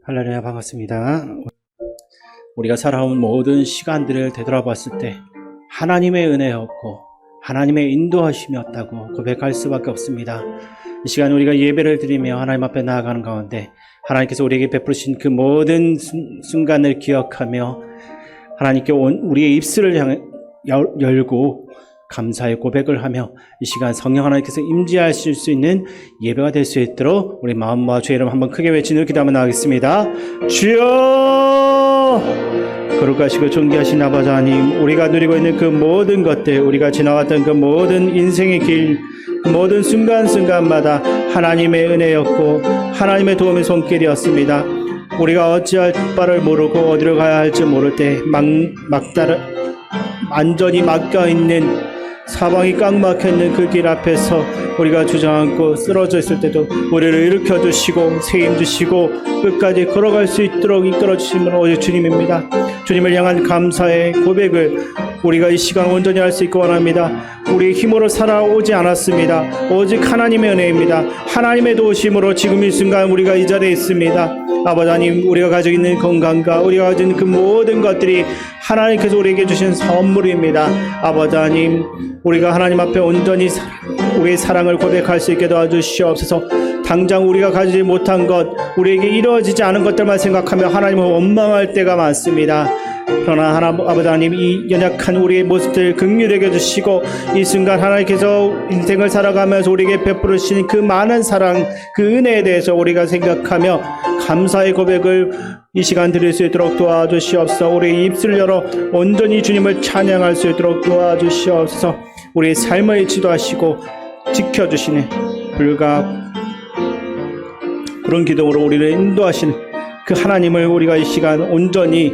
할렐루야, 반갑습니다. 우리가 살아온 모든 시간들을 되돌아봤을 때 하나님의 은혜였고 하나님의 인도하심이었다고 고백할 수밖에 없습니다. 이 시간 우리가 예배를 드리며 하나님 앞에 나아가는 가운데 하나님께서 우리에게 베푸신 그 모든 순간을 기억하며 하나님께 우리의 입술을 열고 감사의 고백을 하며 이 시간 성령 하나님께서 임재하실 수 있는 예배가 될 수 있도록 우리 마음과 주의 이름 한번 크게 외치는 기도하며 나가겠습니다. 주여! 거룩하시고 존귀하신 아버지 하나님, 우리가 누리고 있는 그 모든 것들, 우리가 지나왔던 그 모든 인생의 길, 그 모든 순간순간마다 하나님의 은혜였고 하나님의 도움의 손길이었습니다. 우리가 어찌할 바를 모르고 어디로 가야 할지 모를 때 완전히 막혀있는 사방이 꽉 막혀있는 그 길 앞에서 우리가 주저앉고 쓰러져 있을 때도 우리를 일으켜주시고 책임주시고 끝까지 걸어갈 수 있도록 이끌어주시는 오직 주님입니다. 주님을 향한 감사의 고백을 우리가 이 시간 온전히 할 수 있고 원합니다. 우리의 힘으로 살아오지 않았습니다. 오직 하나님의 은혜입니다. 하나님의 도우심으로 지금 이 순간 우리가 이 자리에 있습니다. 아버지 하나님, 우리가 가지고 있는 건강과 우리가 가진 그 모든 것들이 하나님께서 우리에게 주신 선물입니다. 아버지 하나님, 우리가 하나님 앞에 온전히 우리의 사랑을 고백할 수 있게 도와주시옵소서. 당장 우리가 가지지 못한 것, 우리에게 이루어지지 않은 것들만 생각하며 하나님을 원망할 때가 많습니다. 그러나 아버지 하나님, 이 연약한 우리의 모습들 긍휼히 여겨주시고 이 순간 하나님께서 인생을 살아가면서 우리에게 베풀으신 그 많은 사랑, 그 은혜에 대해서 우리가 생각하며 감사의 고백을 이 시간 드릴 수 있도록 도와주시옵소서. 우리의 입술을 열어 온전히 주님을 찬양할 수 있도록 도와주시옵소서. 우리의 삶을 지도하시고 지켜주시는 불과 그런 기도로 우리를 인도하신 그 하나님을 우리가 이 시간 온전히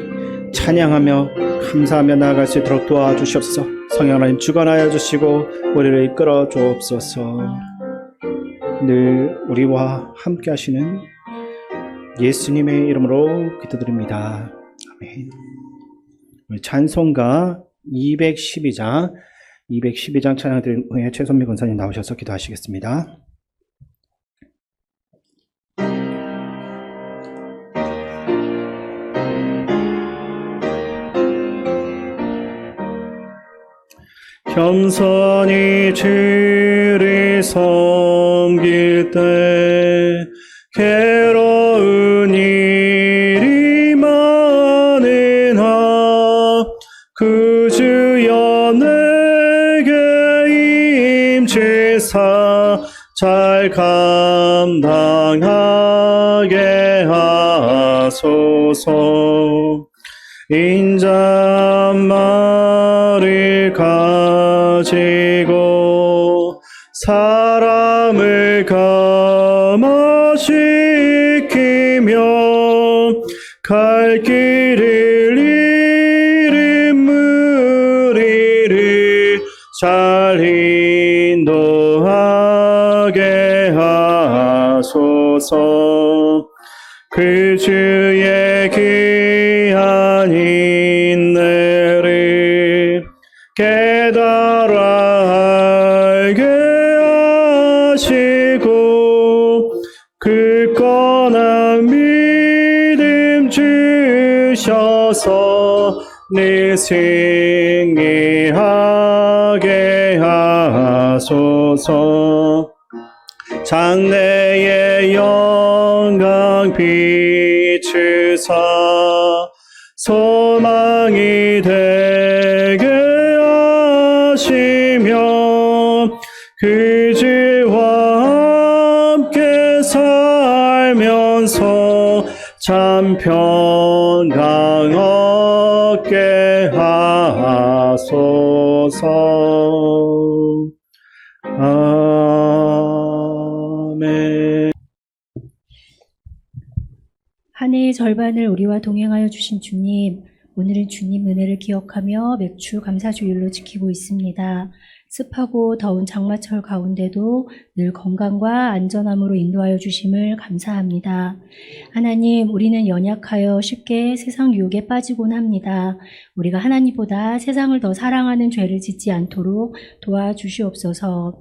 찬양하며 감사하며 나아갈 수 있도록 도와주시옵소서. 성령 하나님 주관하여 주시고 우리를 이끌어 주옵소서. 늘 우리와 함께 하시는 예수님의 이름으로 기도드립니다. 아멘. 우리 찬송가 212장 찬양 드린 후에 최선미 권사님 나오셔서 기도하시겠습니다. 겸손히 주를 섬길 때 괴로운 일이 많으나 그 주여 내게 임재사 잘 감당하게 하소서. 인자말을 가지고 사람을 감화시키며 갈 길을 잃은 무리를 잘 인도하게 하소서. 그 주의 귀한 인내를 깨달아 알게 하시고 굳건한 믿음 주셔서 네 승리하게 하소서. 장래의 영광 비추사 소망이 되게 하시며 그 주와 함께 살면서 참 평강 얻게 하소서. 아멘. 한 해의 절반을 우리와 동행하여 주신 주님, 오늘은 주님 은혜를 기억하며 맥주 감사주일로 지키고 있습니다. 습하고 더운 장마철 가운데도 늘 건강과 안전함으로 인도하여 주심을 감사합니다. 하나님, 우리는 연약하여 쉽게 세상 유혹에 빠지곤 합니다. 우리가 하나님보다 세상을 더 사랑하는 죄를 짓지 않도록 도와주시옵소서.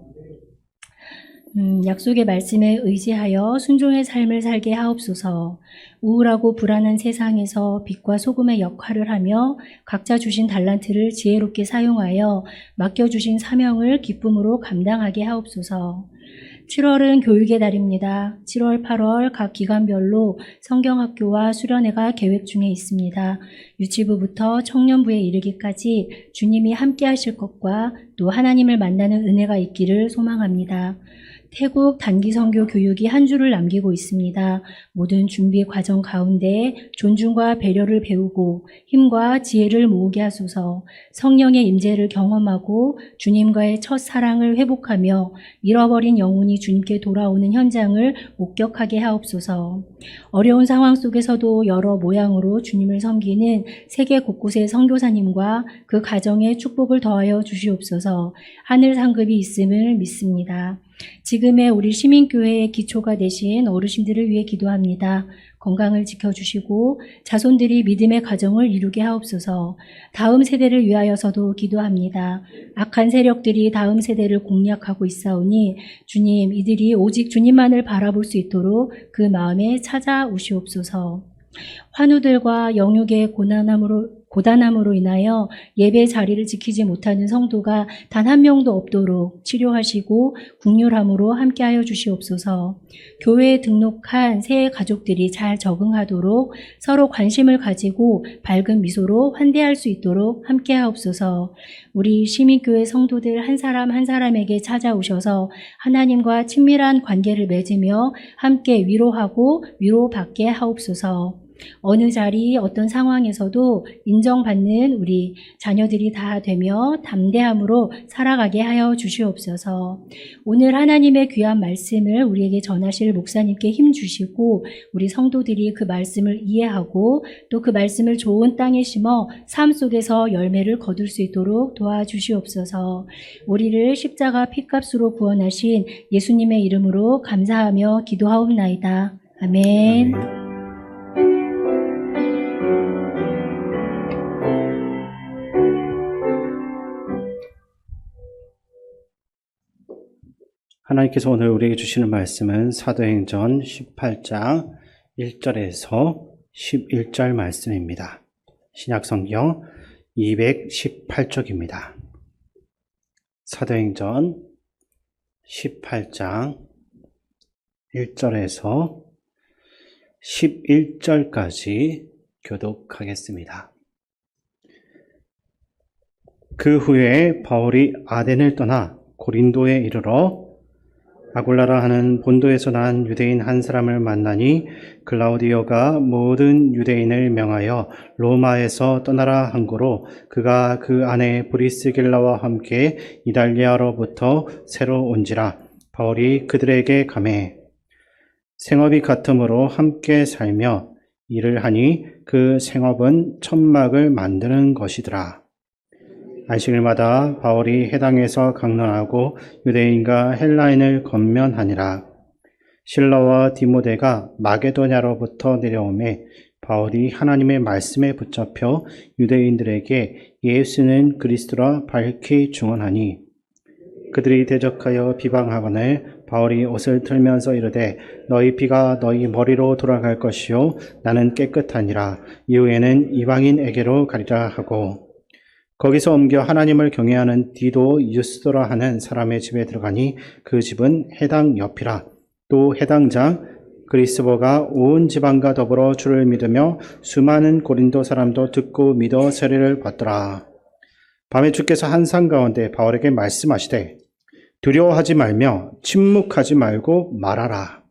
약속의 말씀에 의지하여 순종의 삶을 살게 하옵소서. 우울하고 불안한 세상에서 빛과 소금의 역할을 하며 각자 주신 달란트를 지혜롭게 사용하여 맡겨주신 사명을 기쁨으로 감당하게 하옵소서. 7월은 교육의 달입니다. 7월, 8월 각 기간별로 성경학교와 수련회가 계획 중에 있습니다. 유치부부터 청년부에 이르기까지 주님이 함께 하실 것과 또 하나님을 만나는 은혜가 있기를 소망합니다. 태국 단기 선교 교육이 한 주를 남기고 있습니다. 모든 준비 과정 가운데 존중과 배려를 배우고 힘과 지혜를 모으게 하소서. 성령의 임재를 경험하고 주님과의 첫 사랑을 회복하며 잃어버린 영혼이 주님께 돌아오는 현장을 목격하게 하옵소서. 어려운 상황 속에서도 여러 모양으로 주님을 섬기는 세계 곳곳의 선교사님과 그 가정에 축복을 더하여 주시옵소서. 하늘 상급이 있음을 믿습니다. 지금의 우리 시민교회의 기초가 되신 어르신들을 위해 기도합니다. 건강을 지켜주시고 자손들이 믿음의 가정을 이루게 하옵소서. 다음 세대를 위하여서도 기도합니다. 악한 세력들이 다음 세대를 공략하고 있사오니 주님, 이들이 오직 주님만을 바라볼 수 있도록 그 마음에 찾아오시옵소서. 환우들과 영육의 고단함으로 인하여 예배 자리를 지키지 못하는 성도가 단 한 명도 없도록 치료하시고 국률함으로 함께하여 주시옵소서. 교회에 등록한 새 가족들이 잘 적응하도록 서로 관심을 가지고 밝은 미소로 환대할 수 있도록 함께하옵소서. 우리 시민교회 성도들 한 사람 한 사람에게 찾아오셔서 하나님과 친밀한 관계를 맺으며 함께 위로하고 위로받게 하옵소서. 어느 자리 어떤 상황에서도 인정받는 우리 자녀들이 다 되며 담대함으로 살아가게 하여 주시옵소서. 오늘 하나님의 귀한 말씀을 우리에게 전하실 목사님께 힘 주시고 우리 성도들이 그 말씀을 이해하고 또 그 말씀을 좋은 땅에 심어 삶 속에서 열매를 거둘 수 있도록 도와주시옵소서. 우리를 십자가 피값으로 구원하신 예수님의 이름으로 감사하며 기도하옵나이다. 아멘. 하나님께서 오늘 우리에게 주시는 말씀은 사도행전 18장 1절에서 11절 말씀입니다. 신약성경 218쪽입니다. 사도행전 18장 1절에서 11절까지 교독하겠습니다. 그 후에 바울이 아덴을 떠나 고린도에 이르러 아굴라라 하는 본도에서 난 유대인 한 사람을 만나니 글라우디오가 모든 유대인을 명하여 로마에서 떠나라 한 고로 그가 그 아내 브리스길라와 함께 이달리아로부터 새로 온지라. 바울이 그들에게 가매 생업이 같으므로 함께 살며 일을 하니 그 생업은 천막을 만드는 것이더라. 안식일마다 바울이 회당에서 강론하고 유대인과 헬라인을 권면하니라. 실라와 디모데가 마게도냐로부터 내려오매 바울이 하나님의 말씀에 붙잡혀 유대인들에게 예수는 그리스도라 밝히 증언하니 그들이 대적하여 비방하거늘 바울이 옷을 틀면서 이르되 너희 피가 너희 머리로 돌아갈 것이요 나는 깨끗하니라. 이후에는 이방인에게로 가리라 하고 거기서 옮겨 하나님을 경외하는 디도 유스도라 하는 사람의 집에 들어가니 그 집은 해당 옆이라. 또 해당장 그리스보가 온 지방과 더불어 주를 믿으며 수많은 고린도 사람도 듣고 믿어 세례를 받더라. 밤에 주께서 한 산 가운데 바울에게 말씀하시되 두려워하지 말며 침묵하지 말고 말하라.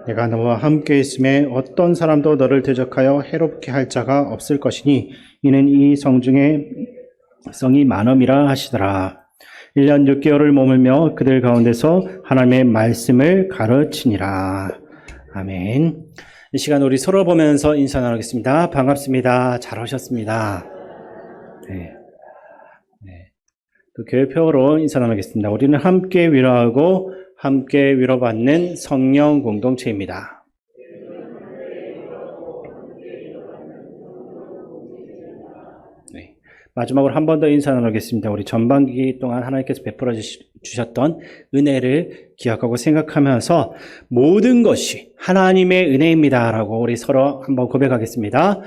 내가 너와 함께 있음에 어떤 사람도 너를 대적하여 해롭게 할 자가 없을 것이니 이는 이 성중에 성이 만엄이라 하시더라. 1년 6개월을 머물며 그들 가운데서 하나님의 말씀을 가르치니라. 아멘. 이 시간 우리 서로 보면서 인사 나누겠습니다. 반갑습니다. 잘 오셨습니다. 네. 또 교회표로 인사 나누겠습니다. 우리는 함께 위로하고 함께 위로받는 성령 공동체입니다. 마지막으로 한 번 더 인사 나누겠습니다. 우리 전반기 동안 하나님께서 베풀어 주셨던 은혜를 기억하고 생각하면서 모든 것이 하나님의 은혜입니다라고 우리 서로 한번 고백하겠습니다.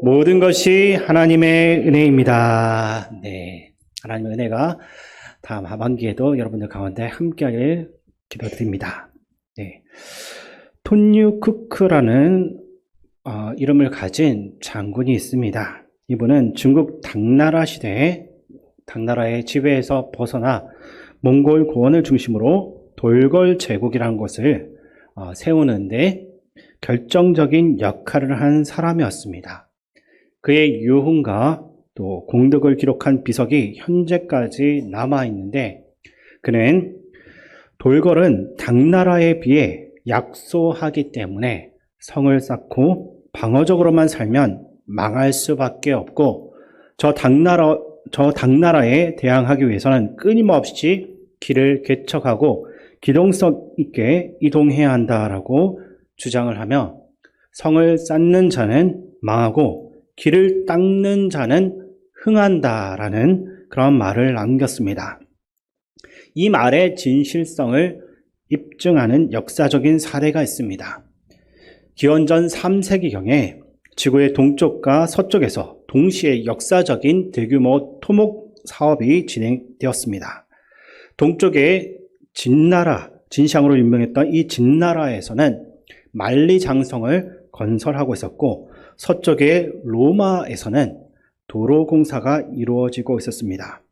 모든 것이 하나님의 은혜입니다. 네, 하나님의 은혜가 다음 하반기에도 여러분들 가운데 함께하길 기도드립니다. 네, 톤유 쿠크라는 이름을 가진 장군이 있습니다. 이분은 중국 당나라 시대에 당나라의 지배에서 벗어나 몽골 고원을 중심으로 돌궐 제국이라는 것을 세우는데 결정적인 역할을 한 사람이었습니다. 그의 유훈과 또 공덕을 기록한 비석이 현재까지 남아있는데 그는 돌궐은 당나라에 비해 약소하기 때문에 성을 쌓고 방어적으로만 살면 망할 수밖에 없고 저 당나라에 대항하기 위해서는 끊임없이 길을 개척하고 기동성 있게 이동해야 한다라고 주장을 하며 성을 쌓는 자는 망하고 길을 닦는 자는 흥한다라는 그런 말을 남겼습니다. 이 말의 진실성을 입증하는 역사적인 사례가 있습니다. 기원전 3세기경에 지구의 동쪽과 서쪽에서 동시에 역사적인 대규모 토목 사업이 진행되었습니다. 동쪽의 진시황으로 유명했던 이 진나라에서는 만리장성을 건설하고 있었고 서쪽의 로마에서는 도로 공사가 이루어지고 있었습니다.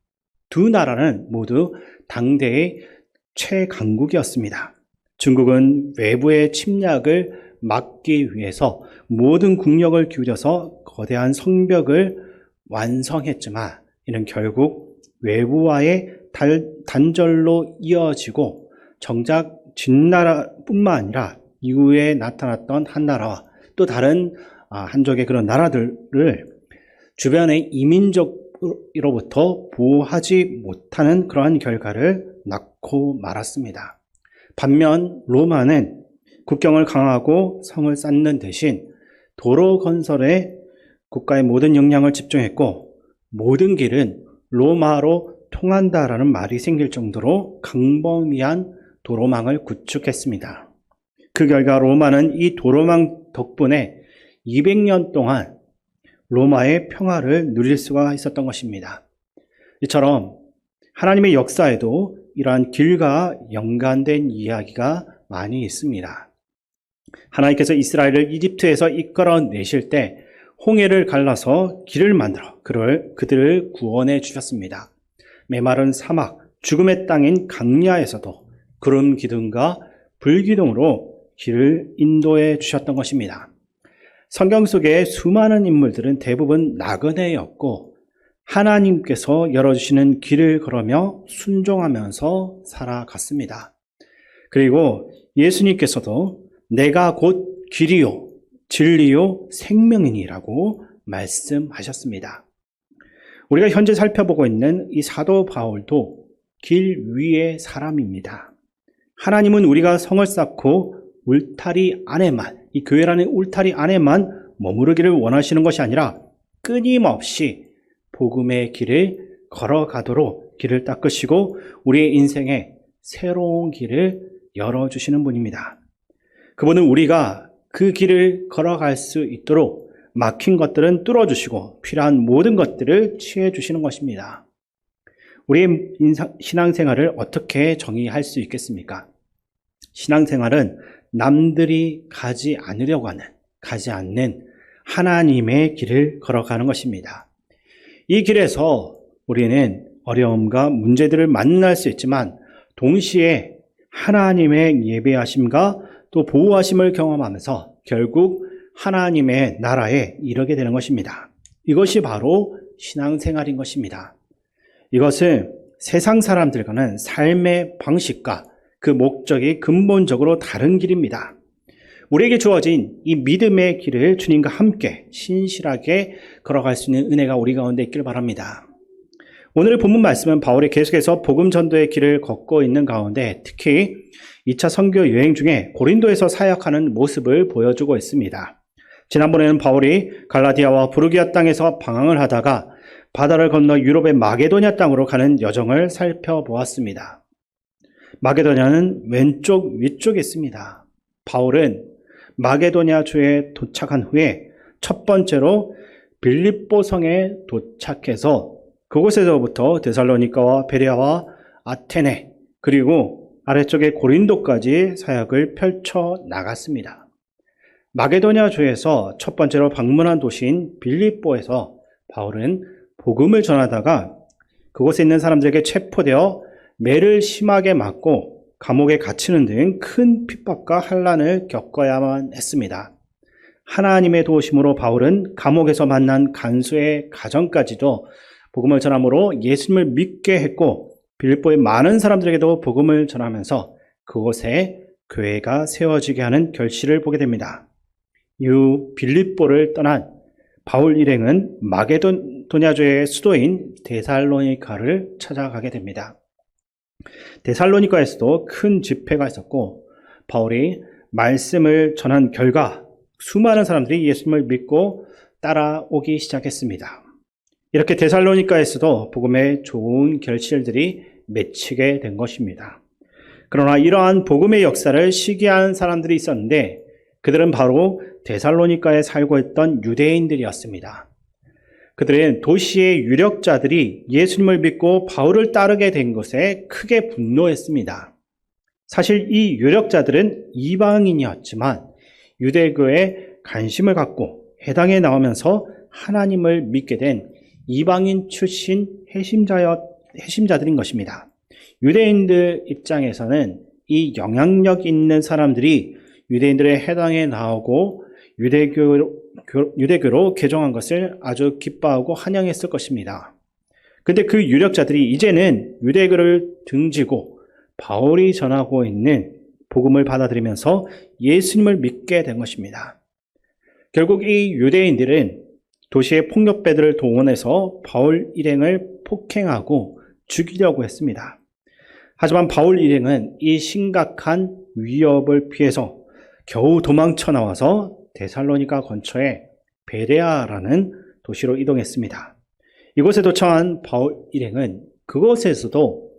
두 나라는 모두 당대의 최강국이었습니다. 중국은 외부의 침략을 막기 위해서 모든 국력을 기울여서 거대한 성벽을 완성했지만 이는 결국 외부와의 단절로 이어지고 정작 진나라뿐만 아니라 이후에 나타났던 한나라와 또 다른 한족의 그런 나라들을 주변의 이민족으로부터 보호하지 못하는 그러한 결과를 낳고 말았습니다. 반면 로마는 국경을 강화하고 성을 쌓는 대신 도로 건설에 국가의 모든 역량을 집중했고 모든 길은 로마로 통한다라는 말이 생길 정도로 강범위한 도로망을 구축했습니다. 그 결과 로마는 이 도로망 덕분에 200년 동안 로마의 평화를 누릴 수가 있었던 것입니다. 이처럼 하나님의 역사에도 이러한 길과 연관된 이야기가 많이 있습니다. 하나님께서 이스라엘을 이집트에서 이끌어내실 때 홍해를 갈라서 길을 만들어 그들을 구원해 주셨습니다. 메마른 사막, 죽음의 땅인 강야에서도 구름 기둥과 불 기둥으로 길을 인도해 주셨던 것입니다. 성경 속의 수많은 인물들은 대부분 나그네였고 하나님께서 열어주시는 길을 걸으며 순종하면서 살아갔습니다. 그리고 예수님께서도 내가 곧 길이요 진리요 생명이니라고 말씀하셨습니다. 우리가 현재 살펴보고 있는 이 사도 바울도 길 위의 사람입니다. 하나님은 우리가 성을 쌓고 울타리 안에만, 이 교회라는 울타리 안에만 머무르기를 원하시는 것이 아니라 끊임없이 복음의 길을 걸어가도록 길을 닦으시고 우리의 인생에 새로운 길을 열어주시는 분입니다. 그분은 우리가 그 길을 걸어갈 수 있도록 막힌 것들은 뚫어주시고 필요한 모든 것들을 취해주시는 것입니다. 우리의 신앙생활을 어떻게 정의할 수 있겠습니까? 신앙생활은 남들이 가지 않는 하나님의 길을 걸어가는 것입니다. 이 길에서 우리는 어려움과 문제들을 만날 수 있지만 동시에 하나님의 예배하심과 또 보호하심을 경험하면서 결국 하나님의 나라에 이르게 되는 것입니다. 이것이 바로 신앙생활인 것입니다. 이것은 세상 사람들과는 삶의 방식과 그 목적이 근본적으로 다른 길입니다. 우리에게 주어진 이 믿음의 길을 주님과 함께 신실하게 걸어갈 수 있는 은혜가 우리 가운데 있길 바랍니다. 오늘의 본문 말씀은 바울이 계속해서 복음 전도의 길을 걷고 있는 가운데 특히 2차 선교 여행 중에 고린도에서 사역하는 모습을 보여주고 있습니다. 지난번에는 바울이 갈라디아와 부르기아 땅에서 방황을 하다가 바다를 건너 유럽의 마게도냐 땅으로 가는 여정을 살펴보았습니다. 마게도냐는 왼쪽 위쪽에 있습니다. 바울은 마게도냐 주에 도착한 후에 첫 번째로 빌립보 성에 도착해서 그곳에서부터 데살로니가와 베레아와 아테네 그리고 아래쪽에 고린도까지 사역을 펼쳐 나갔습니다. 마게도냐 주에서 첫 번째로 방문한 도시인 빌립보에서 바울은 복음을 전하다가 그곳에 있는 사람들에게 체포되어 매를 심하게 맞고 감옥에 갇히는 등 큰 핍박과 환난을 겪어야만 했습니다. 하나님의 도우심으로 바울은 감옥에서 만난 간수의 가정까지도 복음을 전함으로 예수님을 믿게 했고 빌립보의 많은 사람들에게도 복음을 전하면서 그곳에 교회가 세워지게 하는 결실을 보게 됩니다. 이후 빌립보를 떠난 바울 일행은 마게도냐주의 수도인 데살로니가를 찾아가게 됩니다. 데살로니가에서도 큰 집회가 있었고 바울이 말씀을 전한 결과 수많은 사람들이 예수님을 믿고 따라오기 시작했습니다. 이렇게 데살로니가에서도 복음의 좋은 결실들이 맺히게 된 것입니다. 그러나 이러한 복음의 역사를 시기한 사람들이 있었는데 그들은 바로 데살로니가에 살고 있던 유대인들이었습니다. 그들은 도시의 유력자들이 예수님을 믿고 바울을 따르게 된 것에 크게 분노했습니다. 사실 이 유력자들은 이방인이었지만 유대교에 관심을 갖고 해당에 나오면서 하나님을 믿게 된 이방인 출신 핵심자들인 것입니다. 유대인들 입장에서는 이 영향력 있는 사람들이 유대인들의 해당에 나오고 유대교로 개종한 것을 아주 기뻐하고 환영했을 것입니다. 근데 그 유력자들이 이제는 유대교를 등지고 바울이 전하고 있는 복음을 받아들이면서 예수님을 믿게 된 것입니다. 결국 이 유대인들은 도시의 폭력배들을 동원해서 바울 일행을 폭행하고 죽이려고 했습니다. 하지만 바울 일행은 이 심각한 위협을 피해서 겨우 도망쳐 나와서 데살로니가 근처에 베레아라는 도시로 이동했습니다. 이곳에 도착한 바울 일행은 그곳에서도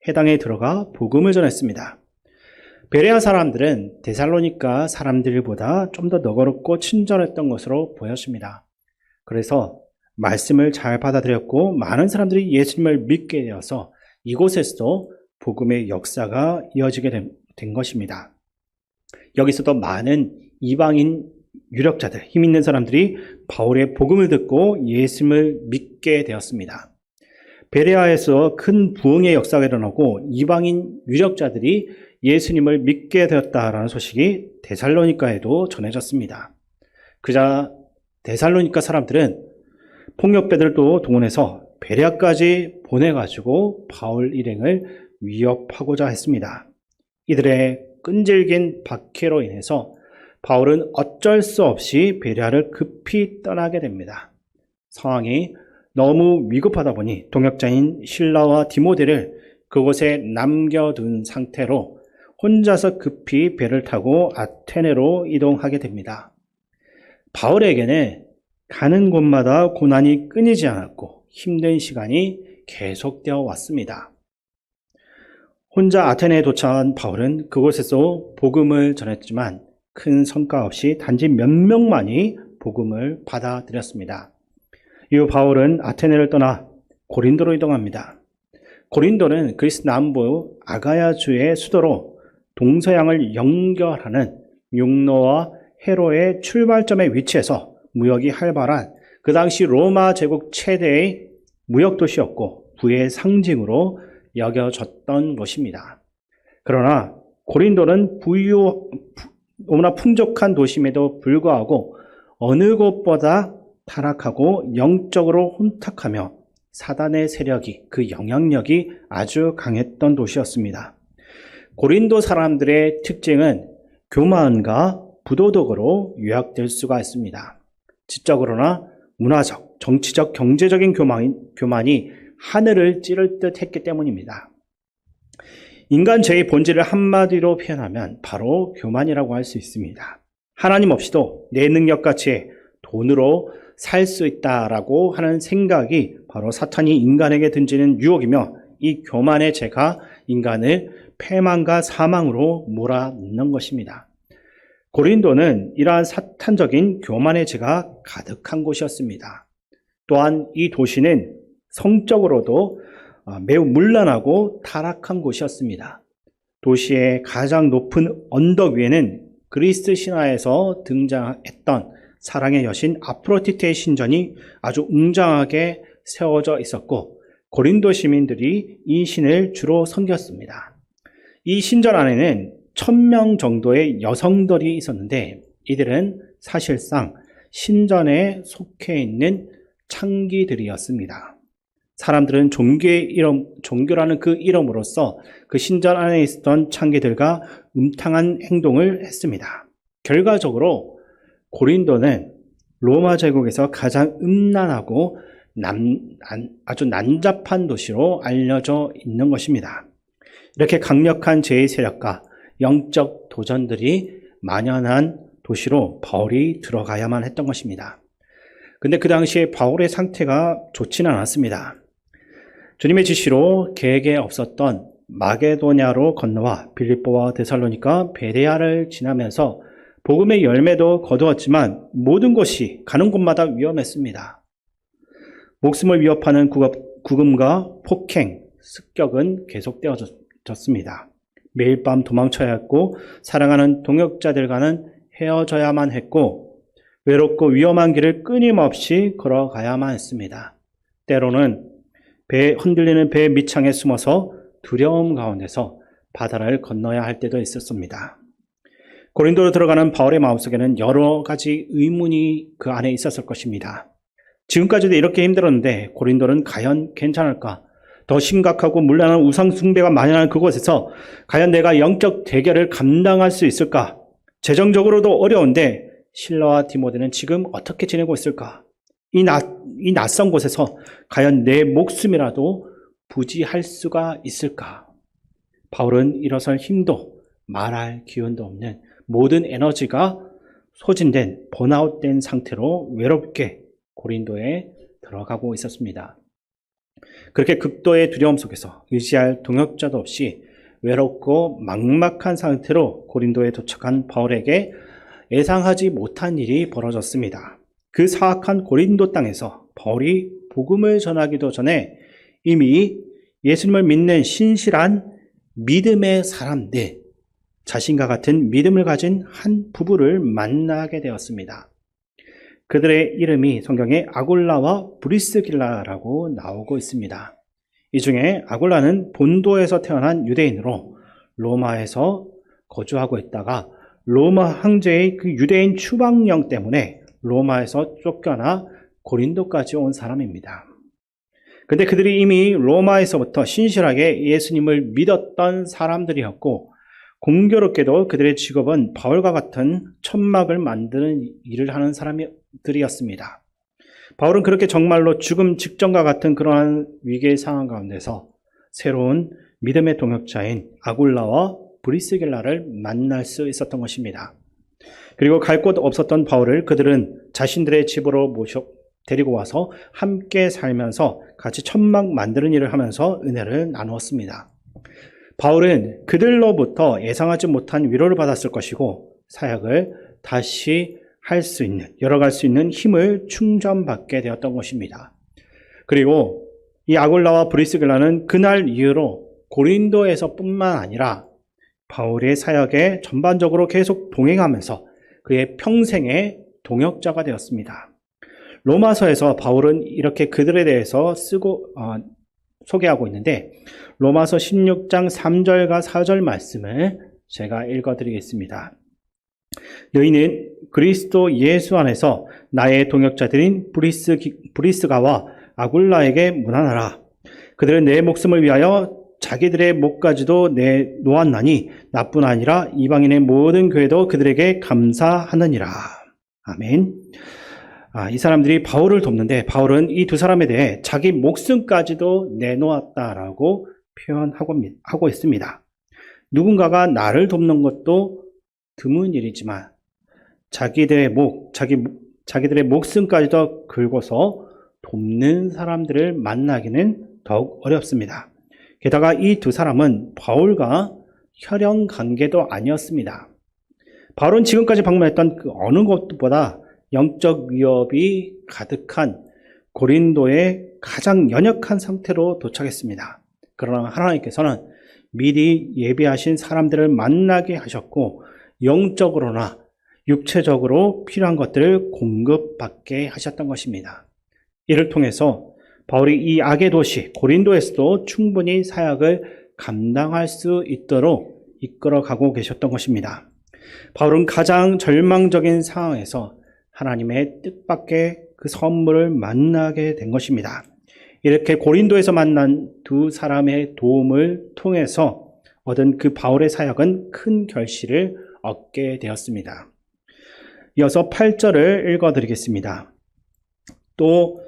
해당에 들어가 복음을 전했습니다. 베레아 사람들은 데살로니가 사람들보다 좀 더 너그럽고 친절했던 것으로 보였습니다. 그래서 말씀을 잘 받아들였고 많은 사람들이 예수님을 믿게 되어서 이곳에서도 복음의 역사가 이어지게 된 것입니다. 여기서도 많은 이방인 유력자들, 힘 있는 사람들이 바울의 복음을 듣고 예수님을 믿게 되었습니다. 베레아에서 큰 부흥의 역사가 일어나고 이방인 유력자들이 예수님을 믿게 되었다라는 소식이 데살로니가에도 전해졌습니다. 그자 데살로니가 사람들은 폭력배들도 동원해서 베레아까지 보내가지고 바울 일행을 위협하고자 했습니다. 이들의 끈질긴 박해로 인해서 바울은 어쩔 수 없이 베레아를 급히 떠나게 됩니다. 상황이 너무 위급하다 보니 동역자인 실라와 디모데를 그곳에 남겨둔 상태로 혼자서 급히 배를 타고 아테네로 이동하게 됩니다. 바울에게는 가는 곳마다 고난이 끊이지 않았고 힘든 시간이 계속되어 왔습니다. 혼자 아테네에 도착한 바울은 그곳에서 복음을 전했지만 큰 성과 없이 단지 몇 명만이 복음을 받아들였습니다. 이후 바울은 아테네를 떠나 고린도로 이동합니다. 고린도는 그리스 남부 아가야주의 수도로 동서양을 연결하는 육로와 해로의 출발점에 위치해서 무역이 활발한 그 당시 로마 제국 최대의 무역 도시였고 부의 상징으로 여겨졌던 것입니다. 그러나 고린도는 너무나 풍족한 도심에도 불구하고 어느 곳보다 타락하고 영적으로 혼탁하며 사단의 세력이 그 영향력이 아주 강했던 도시였습니다. 고린도 사람들의 특징은 교만과 부도덕으로 요약될 수가 있습니다. 지적으로나 문화적, 정치적, 경제적인 교만이 하늘을 찌를 듯 했기 때문입니다. 인간 죄의 본질을 한마디로 표현하면 바로 교만이라고 할 수 있습니다. 하나님 없이도 내 능력같이 돈으로 살 수 있다라고 하는 생각이 바로 사탄이 인간에게 던지는 유혹이며 이 교만의 죄가 인간을 패망과 사망으로 몰아넣는 것입니다. 고린도는 이러한 사탄적인 교만의 죄가 가득한 곳이었습니다. 또한 이 도시는 성적으로도 매우 문란하고 타락한 곳이었습니다. 도시의 가장 높은 언덕 위에는 그리스 신화에서 등장했던 사랑의 여신 아프로디테의 신전이 아주 웅장하게 세워져 있었고 고린도 시민들이 이 신을 주로 섬겼습니다. 이 신전 안에는 1000명 정도의 여성들이 있었는데 이들은 사실상 신전에 속해 있는 창기들이었습니다. 사람들은 종교라는 그 이름으로써 그 신전 안에 있었던 창기들과 음탕한 행동을 했습니다. 결과적으로 고린도는 로마 제국에서 가장 음란하고 아주 난잡한 도시로 알려져 있는 것입니다. 이렇게 강력한 죄의 세력과 영적 도전들이 만연한 도시로 바울이 들어가야만 했던 것입니다. 근데 그 당시에 바울의 상태가 좋지는 않았습니다. 주님의 지시로 계획에 없었던 마게도냐로 건너와 빌립보와 데살로니가 베레아를 지나면서 복음의 열매도 거두었지만 모든 곳이 가는 곳마다 위험했습니다. 목숨을 위협하는 구금과 폭행, 습격은 계속되어졌습니다. 매일 밤 도망쳐야 했고 사랑하는 동역자들과는 헤어져야만 했고 외롭고 위험한 길을 끊임없이 걸어가야만 했습니다. 때로는 흔들리는 배 밑창에 숨어서 두려움 가운데서 바다를 건너야 할 때도 있었습니다. 고린도로 들어가는 바울의 마음속에는 여러 가지 의문이 그 안에 있었을 것입니다. 지금까지도 이렇게 힘들었는데 고린도는 과연 괜찮을까? 더 심각하고 문란한 우상 숭배가 만연한 그곳에서 과연 내가 영적 대결을 감당할 수 있을까? 재정적으로도 어려운데 실라와 디모데는 지금 어떻게 지내고 있을까? 이 낯선 곳에서 과연 내 목숨이라도 부지할 수가 있을까? 바울은 일어설 힘도 말할 기운도 없는 모든 에너지가 소진된 번아웃된 상태로 외롭게 고린도에 들어가고 있었습니다. 그렇게 극도의 두려움 속에서 의지할 동역자도 없이 외롭고 막막한 상태로 고린도에 도착한 바울에게 예상하지 못한 일이 벌어졌습니다. 그 사악한 고린도 땅에서 바울이 복음을 전하기도 전에 이미 예수님을 믿는 신실한 믿음의 사람들, 자신과 같은 믿음을 가진 한 부부를 만나게 되었습니다. 그들의 이름이 성경에 아굴라와 브리스길라라고 나오고 있습니다. 이 중에 아굴라는 본도에서 태어난 유대인으로 로마에서 거주하고 있다가 로마 황제의 그 유대인 추방령 때문에 로마에서 쫓겨나 고린도까지 온 사람입니다. 근데 그들이 이미 로마에서부터 신실하게 예수님을 믿었던 사람들이었고 공교롭게도 그들의 직업은 바울과 같은 천막을 만드는 일을 하는 사람들이었습니다. 바울은 그렇게 정말로 죽음 직전과 같은 그러한 위기의 상황 가운데서 새로운 믿음의 동역자인 아굴라와 브리스길라를 만날 수 있었던 것입니다. 그리고 갈 곳 없었던 바울을 그들은 자신들의 집으로 데리고 와서 함께 살면서 같이 천막 만드는 일을 하면서 은혜를 나누었습니다. 바울은 그들로부터 예상하지 못한 위로를 받았을 것이고 사역을 다시 열어갈 수 있는 힘을 충전받게 되었던 것입니다. 그리고 이 아굴라와 브리스길라는 그날 이후로 고린도에서 뿐만 아니라 바울의 사역에 전반적으로 계속 동행하면서 그의 평생의 동역자가 되었습니다. 로마서에서 바울은 이렇게 그들에 대해서 소개하고 있는데 로마서 16장 3절과 4절 말씀을 제가 읽어드리겠습니다. 너희는 그리스도 예수 안에서 나의 동역자들인 브리스가와 아굴라에게 문안하라. 그들은 내 목숨을 위하여 자기들의 목까지도 내놓았나니 나뿐 아니라 이방인의 모든 교회도 그들에게 감사하느니라. 아멘. 이 사람들이 바울을 돕는데 바울은 이 두 사람에 대해 자기 목숨까지도 내놓았다라고 표현하고 있습니다. 누군가가 나를 돕는 것도 드문 일이지만 자기들의 자기들의 목숨까지도 걸고서 돕는 사람들을 만나기는 더욱 어렵습니다. 게다가 이 두 사람은 바울과 혈연 관계도 아니었습니다. 바울은 지금까지 방문했던 그 어느 곳보다 영적 위협이 가득한 고린도의 가장 연약한 상태로 도착했습니다. 그러나 하나님께서는 미리 예비하신 사람들을 만나게 하셨고 영적으로나 육체적으로 필요한 것들을 공급받게 하셨던 것입니다. 이를 통해서 바울이 이 악의 도시 고린도에서도 충분히 사역을 감당할 수 있도록 이끌어가고 계셨던 것입니다. 바울은 가장 절망적인 상황에서 하나님의 뜻밖의 그 선물을 만나게 된 것입니다. 이렇게 고린도에서 만난 두 사람의 도움을 통해서 얻은 그 바울의 사역은 큰 결실을 얻게 되었습니다. 이어서 8절을 읽어드리겠습니다. 또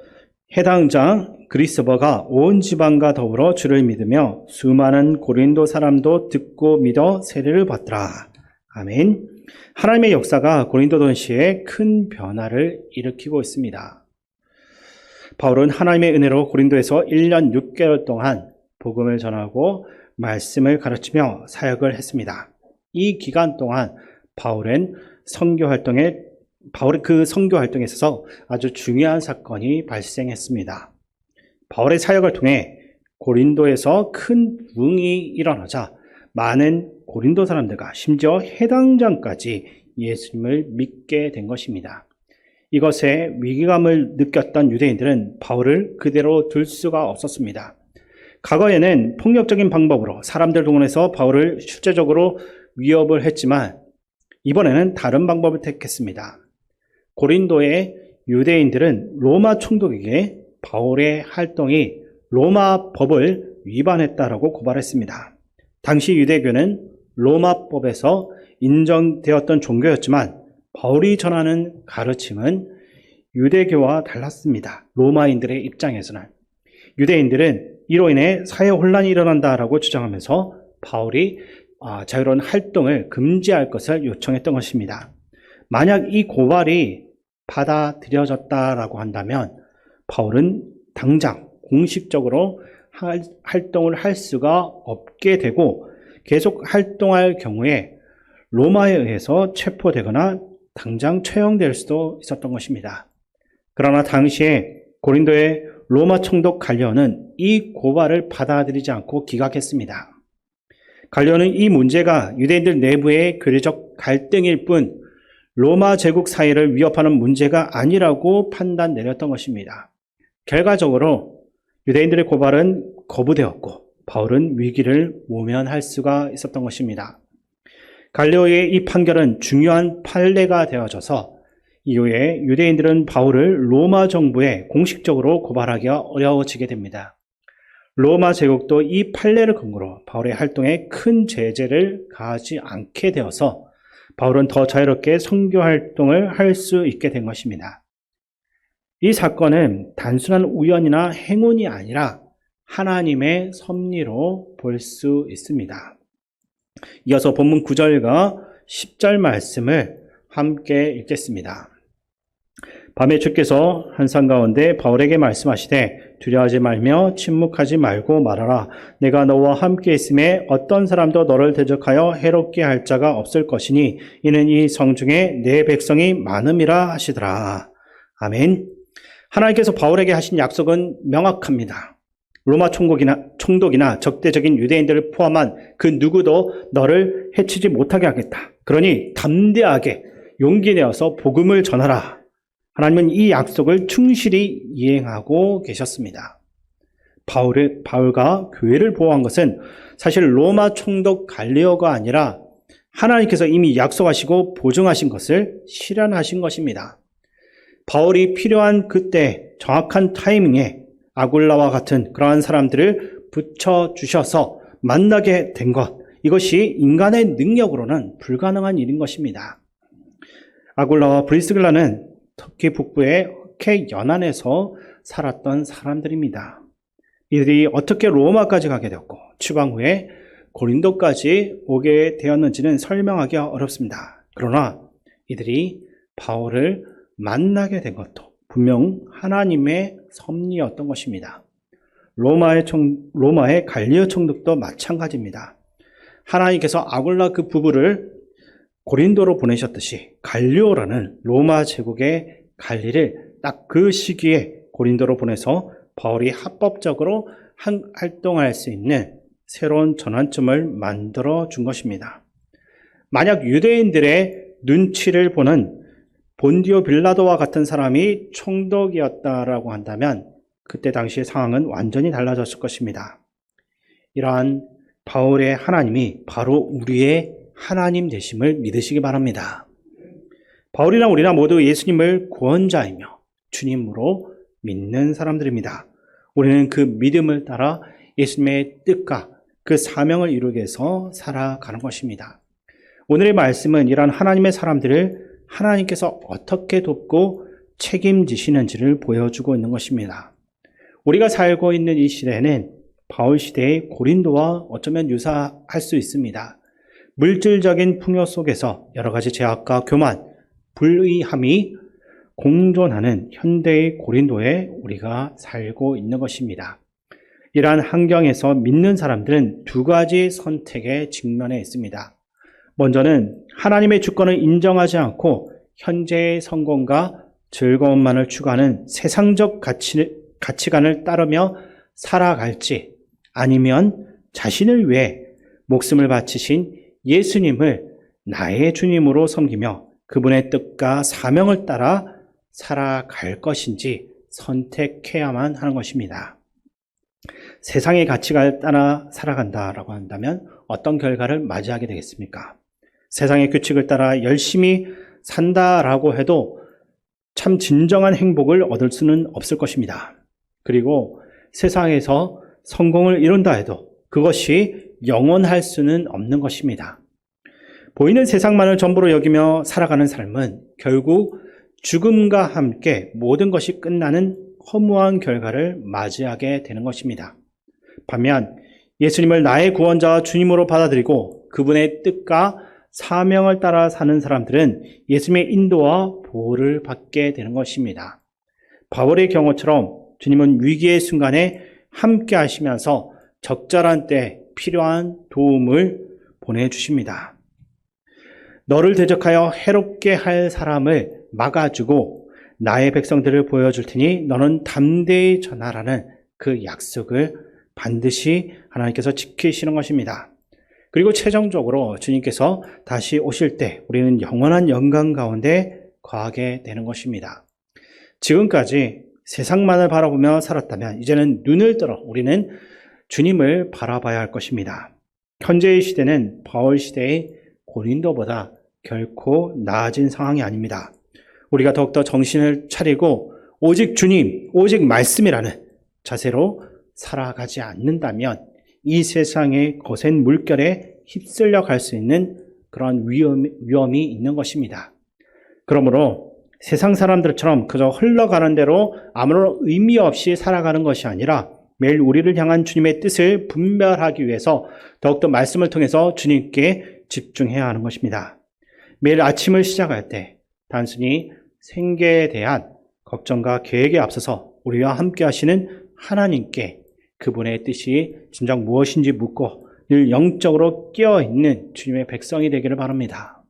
해당 장 그리스버가 온 지방과 더불어 주를 믿으며 수많은 고린도 사람도 듣고 믿어 세례를 받더라. 아멘. 하나님의 역사가 고린도 도시에 큰 변화를 일으키고 있습니다. 바울은 하나님의 은혜로 고린도에서 1년 6개월 동안 복음을 전하고 말씀을 가르치며 사역을 했습니다. 이 기간 동안 바울의 그 선교 활동에 있어서 아주 중요한 사건이 발생했습니다. 바울의 사역을 통해 고린도에서 큰 부흥이 일어나자 많은 고린도 사람들과 심지어 해당장까지 예수님을 믿게 된 것입니다. 이것에 위기감을 느꼈던 유대인들은 바울을 그대로 둘 수가 없었습니다. 과거에는 폭력적인 방법으로 사람들 동원해서 바울을 실제적으로 위협을 했지만 이번에는 다른 방법을 택했습니다. 고린도의 유대인들은 로마 총독에게 바울의 활동이 로마 법을 위반했다라고 고발했습니다. 당시 유대교는 로마법에서 인정되었던 종교였지만 바울이 전하는 가르침은 유대교와 달랐습니다. 로마인들의 입장에서는. 유대인들은 이로 인해 사회 혼란이 일어난다라고 주장하면서 바울이 자유로운 활동을 금지할 것을 요청했던 것입니다. 만약 이 고발이 받아들여졌다라고 한다면 바울은 당장 공식적으로 활동을 할 수가 없게 되고 계속 활동할 경우에 로마에 의해서 체포되거나 당장 처형될 수도 있었던 것입니다. 그러나 당시에 고린도의 로마 총독 갈리오는 이 고발을 받아들이지 않고 기각했습니다. 갈리오는 이 문제가 유대인들 내부의 교리적 갈등일 뿐 로마 제국 사회를 위협하는 문제가 아니라고 판단 내렸던 것입니다. 결과적으로 유대인들의 고발은 거부되었고 바울은 위기를 모면할 수가 있었던 것입니다. 갈리오의 이 판결은 중요한 판례가 되어져서 이후에 유대인들은 바울을 로마 정부에 공식적으로 고발하기가 어려워지게 됩니다. 로마 제국도 이 판례를 근거로 바울의 활동에 큰 제재를 가하지 않게 되어서 바울은 더 자유롭게 선교 활동을 할 수 있게 된 것입니다. 이 사건은 단순한 우연이나 행운이 아니라 하나님의 섭리로 볼 수 있습니다. 이어서 본문 9절과 10절 말씀을 함께 읽겠습니다. 밤에 주께서 한산 가운데 바울에게 말씀하시되 두려워하지 말며 침묵하지 말고 말하라. 내가 너와 함께 있음에 어떤 사람도 너를 대적하여 해롭게 할 자가 없을 것이니 이는 이 성중에 내 백성이 많음이라 하시더라. 아멘. 하나님께서 바울에게 하신 약속은 명확합니다. 로마 총독이나 적대적인 유대인들을 포함한 그 누구도 너를 해치지 못하게 하겠다. 그러니 담대하게 용기 내어서 복음을 전하라. 하나님은 이 약속을 충실히 이행하고 계셨습니다. 바울과 교회를 보호한 것은 사실 로마 총독 갈리오가 아니라 하나님께서 이미 약속하시고 보증하신 것을 실현하신 것입니다. 바울이 필요한 그때 정확한 타이밍에 아굴라와 같은 그러한 사람들을 붙여주셔서 만나게 된 것, 이것이 인간의 능력으로는 불가능한 일인 것입니다. 아굴라와 브리스길라는 터키 북부의 흑해 연안에서 살았던 사람들입니다. 이들이 어떻게 로마까지 가게 되었고 추방 후에 고린도까지 오게 되었는지는 설명하기가 어렵습니다. 그러나 이들이 바울을 만나게 된 것도 분명 하나님의 섭리였던 것입니다. 로마의 갈리오 총독도 마찬가지입니다. 하나님께서 아굴라 그 부부를 고린도로 보내셨듯이 갈리오라는 로마 제국의 관리를 딱 그 시기에 고린도로 보내서 바울이 합법적으로 활동할 수 있는 새로운 전환점을 만들어 준 것입니다. 만약 유대인들의 눈치를 보는 본디오 빌라도와 같은 사람이 총독이었다라고 한다면 그때 당시의 상황은 완전히 달라졌을 것입니다. 이러한 바울의 하나님이 바로 우리의 하나님 되심을 믿으시기 바랍니다. 바울이나 우리나 모두 예수님을 구원자이며 주님으로 믿는 사람들입니다. 우리는 그 믿음을 따라 예수님의 뜻과 그 사명을 이루기 위해서 살아가는 것입니다. 오늘의 말씀은 이러한 하나님의 사람들을 하나님께서 어떻게 돕고 책임지시는지를 보여주고 있는 것입니다. 우리가 살고 있는 이 시대에는 바울 시대의 고린도와 어쩌면 유사할 수 있습니다. 물질적인 풍요 속에서 여러 가지 제약과 교만, 불의함이 공존하는 현대의 고린도에 우리가 살고 있는 것입니다. 이러한 환경에서 믿는 사람들은 두 가지 선택에 직면해 있습니다. 먼저는 하나님의 주권을 인정하지 않고 현재의 성공과 즐거움만을 추구하는 세상적 가치관을 따르며 살아갈지, 아니면 자신을 위해 목숨을 바치신 예수님을 나의 주님으로 섬기며 그분의 뜻과 사명을 따라 살아갈 것인지 선택해야만 하는 것입니다. 세상의 가치관을 따라 살아간다라고 한다면 어떤 결과를 맞이하게 되겠습니까? 세상의 규칙을 따라 열심히 산다라고 해도 참 진정한 행복을 얻을 수는 없을 것입니다. 그리고 세상에서 성공을 이룬다 해도 그것이 영원할 수는 없는 것입니다. 보이는 세상만을 전부로 여기며 살아가는 삶은 결국 죽음과 함께 모든 것이 끝나는 허무한 결과를 맞이하게 되는 것입니다. 반면 예수님을 나의 구원자와 주님으로 받아들이고 그분의 뜻과 사명을 따라 사는 사람들은 예수님의 인도와 보호를 받게 되는 것입니다. 바울의 경우처럼 주님은 위기의 순간에 함께 하시면서 적절한 때 필요한 도움을 보내주십니다. 너를 대적하여 해롭게 할 사람을 막아주고 나의 백성들을 보여줄 테니 너는 담대히 전하라는 그 약속을 반드시 하나님께서 지키시는 것입니다. 그리고 최종적으로 주님께서 다시 오실 때 우리는 영원한 영광 가운데 거하게 되는 것입니다. 지금까지 세상만을 바라보며 살았다면 이제는 눈을 들어 우리는 주님을 바라봐야 할 것입니다. 현재의 시대는 바울 시대의 고린도보다 결코 나아진 상황이 아닙니다. 우리가 더욱더 정신을 차리고 오직 주님, 오직 말씀이라는 자세로 살아가지 않는다면 이 세상의 거센 물결에 휩쓸려 갈 수 있는 그런 위험이 있는 것입니다. 그러므로 세상 사람들처럼 그저 흘러가는 대로 아무런 의미 없이 살아가는 것이 아니라 매일 우리를 향한 주님의 뜻을 분별하기 위해서 더욱더 말씀을 통해서 주님께 집중해야 하는 것입니다. 매일 아침을 시작할 때 단순히 생계에 대한 걱정과 계획에 앞서서 우리와 함께 하시는 하나님께 그분의 뜻이 진정 무엇인지 묻고 늘 영적으로 깨어있는 주님의 백성이 되기를 바랍니다.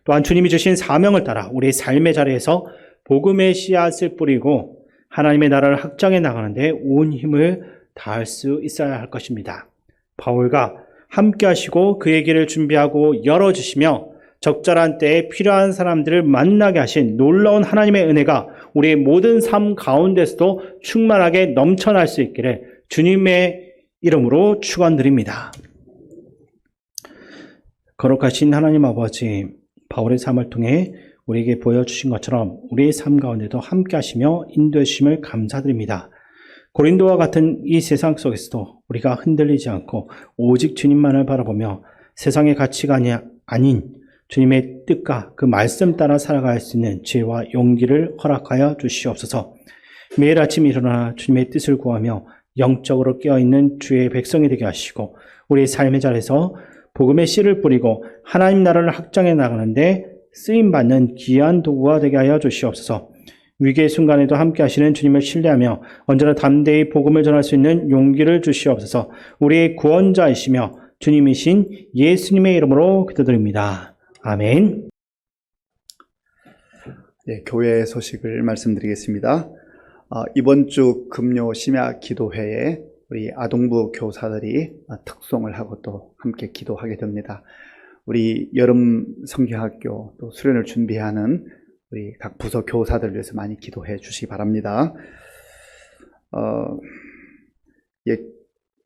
또한 주님이 주신 사명을 따라 우리의 삶의 자리에서 복음의 씨앗을 뿌리고 하나님의 나라를 확장해 나가는데 온 힘을 다할 수 있어야 할 것입니다. 바울과 함께 하시고 그의 길을 준비하고 열어주시며 적절한 때에 필요한 사람들을 만나게 하신 놀라운 하나님의 은혜가 우리의 모든 삶 가운데서도 충만하게 넘쳐날 수 있기를 주님의 이름으로 축원드립니다. 거룩하신 하나님 아버지, 바울의 삶을 통해 우리에게 보여주신 것처럼 우리의 삶 가운데도 함께 하시며 인도해 주심을 감사드립니다. 고린도와 같은 이 세상 속에서도 우리가 흔들리지 않고 오직 주님만을 바라보며 세상의 가치가 아닌 주님의 뜻과 그 말씀 따라 살아갈 수 있는 지혜와 용기를 허락하여 주시옵소서. 매일 아침 일어나 주님의 뜻을 구하며 영적으로 깨어있는 주의 백성이 되게 하시고 우리의 삶의 자리에서 복음의 씨를 뿌리고 하나님 나라를 확장해 나가는데 쓰임받는 귀한 도구가 되게 하여 주시옵소서. 위기의 순간에도 함께 하시는 주님을 신뢰하며 언제나 담대히 복음을 전할 수 있는 용기를 주시옵소서. 우리의 구원자이시며 주님이신 예수님의 이름으로 기도드립니다. 아멘. 네, 교회 소식을 말씀드리겠습니다. 이번 주 금요 심야 기도회에 우리 아동부 교사들이 특송을 하고 또 함께 기도하게 됩니다. 우리 여름 성경학교 또 수련을 준비하는 우리 각 부서 교사들 위해서 많이 기도해 주시기 바랍니다.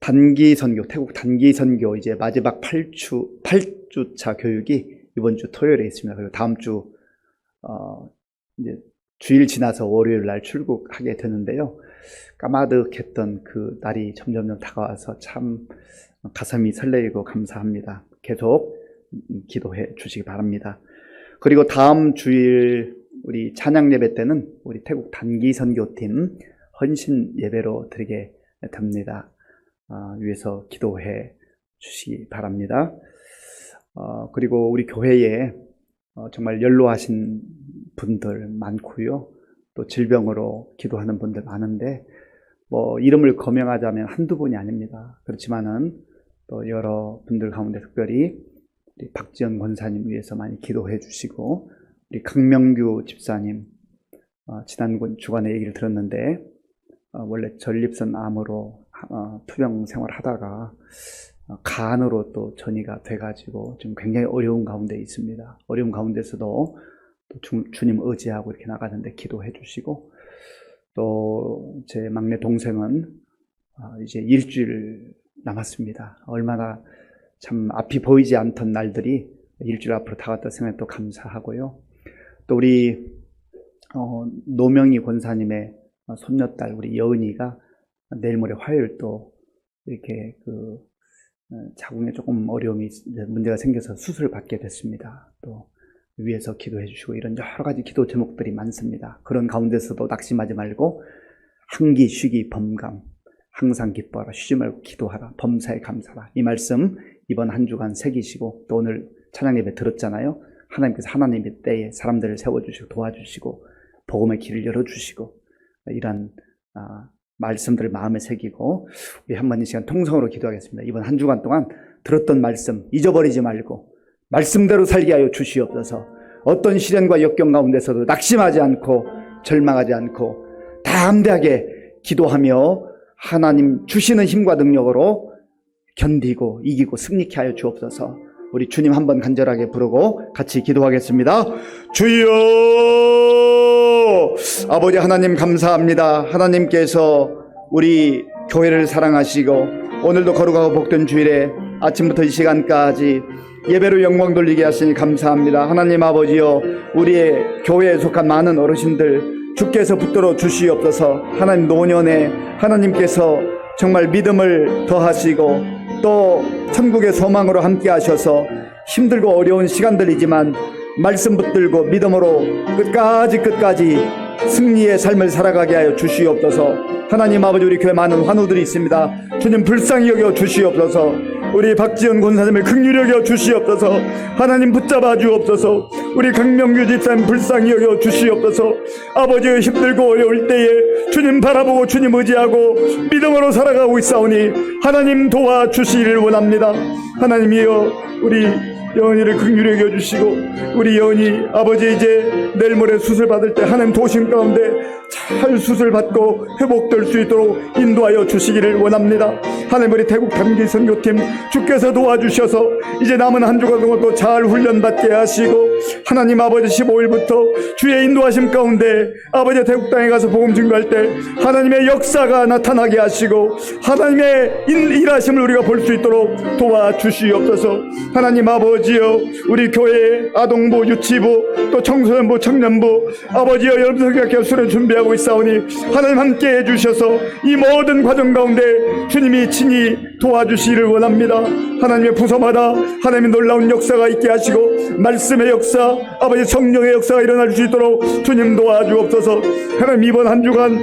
단기 선교, 태국 단기 선교 이제 마지막 8주차 교육이 이번 주 토요일에 있습니다. 그리고 다음 주 이제 주일 지나서 월요일 날 출국하게 되는데요. 까마득했던 그 날이 점점 다가와서 참 가슴이 설레이고 감사합니다. 계속 기도해 주시기 바랍니다. 그리고 다음 주일 우리 찬양 예배 때는 우리 태국 단기 선교팀 헌신 예배로 드리게 됩니다. 위해서 기도해 주시기 바랍니다. 그리고 우리 교회에 정말 연로하신 분들 많고요. 또 질병으로 기도하는 분들 많은데 이름을 거명하자면 한두 분이 아닙니다. 그렇지만은 또 여러 분들 가운데 특별히 우리 박지연 권사님 위해서 많이 기도해 주시고 우리 강명규 집사님 지난 주간에 얘기를 들었는데 원래 전립선 암으로 투병 생활하다가 간으로 또 전이가 돼가지고 지금 굉장히 어려운 가운데 있습니다. 어려운 가운데서도 또 주님 의지하고 이렇게 나가는데 기도해 주시고 또 제 막내 동생은 이제 일주일 남았습니다. 얼마나 참 앞이 보이지 않던 날들이 일주일 앞으로 다가왔다 생각해 또 감사하고요. 또 우리 노명희 권사님의 손녀딸 우리 여은이가 내일 모레 화요일 또 이렇게 자궁에 조금 어려움이 문제가 생겨서 수술을 받게 됐습니다. 또 위에서 기도해 주시고 이런 여러 가지 기도 제목들이 많습니다. 그런 가운데서도 낙심하지 말고 한기 쉬기 범감 항상 기뻐하라 쉬지 말고 기도하라 범사에 감사하라 이 말씀 이번 한 주간 새기시고 또 오늘 찬양 예배 들었잖아요. 하나님께서 하나님의 때에 사람들을 세워주시고 도와주시고 복음의 길을 열어주시고 이런 말씀들을 마음에 새기고 우리 한번 이 시간 통성으로 기도하겠습니다. 이번 한 주간 동안 들었던 말씀 잊어버리지 말고 말씀대로 살게 하여 주시옵소서. 어떤 시련과 역경 가운데서도 낙심하지 않고 절망하지 않고 담대하게 기도하며 하나님 주시는 힘과 능력으로 견디고 이기고 승리케 하여 주옵소서. 우리 주님 한번 간절하게 부르고 같이 기도하겠습니다. 주여 아버지 하나님 감사합니다. 하나님께서 우리 교회를 사랑하시고 오늘도 거룩하고 복된 주일에 아침부터 이 시간까지 예배로 영광 돌리게 하시니 감사합니다. 하나님 아버지여 우리의 교회에 속한 많은 어르신들 주께서 붙들어 주시옵소서. 하나님 노년에 하나님께서 정말 믿음을 더하시고 또 천국의 소망으로 함께 하셔서 힘들고 어려운 시간들이지만 말씀 붙들고 믿음으로 끝까지 승리의 삶을 살아가게 하여 주시옵소서. 하나님 아버지 우리 교회 많은 환우들이 있습니다. 주님 불쌍히 여겨 주시옵소서. 우리 박지연 권사님을 긍휼히 여겨 주시옵소서. 하나님 붙잡아 주옵소서. 우리 강명규 집사님 불쌍히 여겨 주시옵소서. 아버지의 힘들고 어려울 때에 주님 바라보고 주님 의지하고 믿음으로 살아가고 있사오니 하나님 도와주시기를 원합니다. 하나님이여 우리 여은이를 긍휼히 여겨주시고 우리 여은이 아버지 이제 내일 모레 수술 받을 때 하나님 도심 가운데 잘 수술 받고 회복될 수 있도록 인도하여 주시기를 원합니다. 하나님 우리 태국 단기 선교팀 주께서 도와주셔서 이제 남은 한 주간 동안 또 잘 훈련받게 하시고 하나님 아버지 15일부터 주의 인도하심 가운데 아버지 태국 땅에 가서 복음 증거할 때 하나님의 역사가 나타나게 하시고 하나님의 일하심을 우리가 볼 수 있도록 도와주시옵소서. 하나님 아버지여 우리 교회 아동부 유치부 또 청소년부 청년부 아버지여 여러분 성경학교 수련 준비하고 있사오니 하나님 함께 해주셔서 이 모든 과정 가운데 주님이 친히 도와주시기를 원합니다. 하나님의 부서마다 하나님의 놀라운 역사가 있게 하시고 말씀의 역사 아버지 성령의 역사가 일어날 수 있도록 주님 도와주옵소서. 하나님 이번 한 주간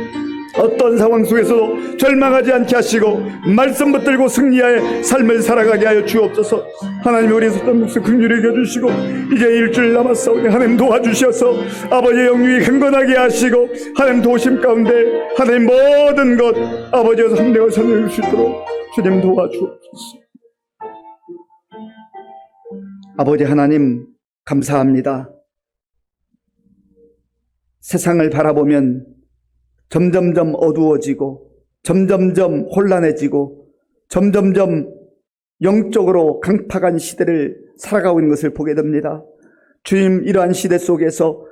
어떤 상황 속에서도 절망하지 않게 하시고 말씀 붙들고 승리의 삶을 살아가게 하여 주옵소서. 하나님, 우리 섰던 목숨 긍휼히 여겨주시고 이제 일주일 남았사오니 하나님 도와주셔서 아버지의 영육이 강건하게 하시고 하나님 도심 가운데 하나님 모든 것 아버지의 성령을 선을 수 있도록 주님 도와주옵소서. 아버지 하나님 감사합니다. 세상을 바라보면 점점점 어두워지고 점점점 혼란해지고 점점점 영적으로 강팍한 시대를 살아가고 있는 것을 보게 됩니다. 주님, 이러한 시대 속에서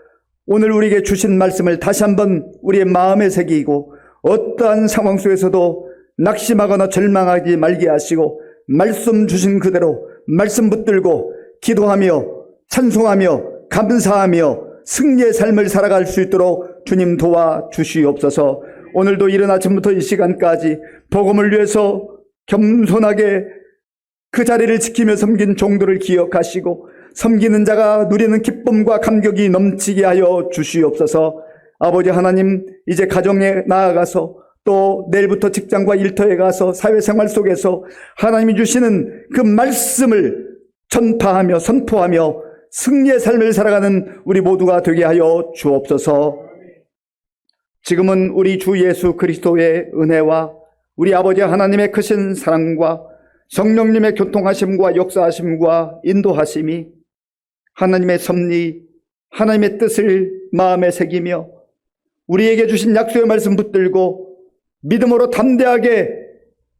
오늘 우리에게 주신 말씀을 다시 한번 우리의 마음에 새기고 어떠한 상황 속에서도 낙심하거나 절망하지 말게 하시고 말씀 주신 그대로 말씀 붙들고 기도하며 찬송하며 감사하며 승리의 삶을 살아갈 수 있도록 주님 도와주시옵소서. 오늘도 이른 아침부터 이 시간까지 복음을 위해서 겸손하게 그 자리를 지키며 섬긴 종들을 기억하시고 섬기는 자가 누리는 기쁨과 감격이 넘치게 하여 주시옵소서. 아버지 하나님, 이제 가정에 나아가서 또 내일부터 직장과 일터에 가서 사회생활 속에서 하나님이 주시는 그 말씀을 전파하며 선포하며 승리의 삶을 살아가는 우리 모두가 되게 하여 주옵소서. 지금은 우리 주 예수 그리스도의 은혜와 우리 아버지 하나님의 크신 사랑과 성령님의 교통하심과 역사하심과 인도하심이 하나님의 섭리, 하나님의 뜻을 마음에 새기며 우리에게 주신 약속의 말씀 붙들고 믿음으로 담대하게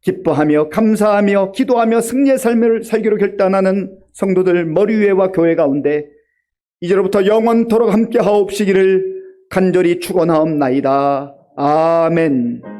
기뻐하며 감사하며 기도하며 승리의 삶을 살기로 결단하는 성도들 머리 위에와 교회 가운데 이제로부터 영원토록 함께 하옵시기를 간절히 축원하옵나이다. 아멘.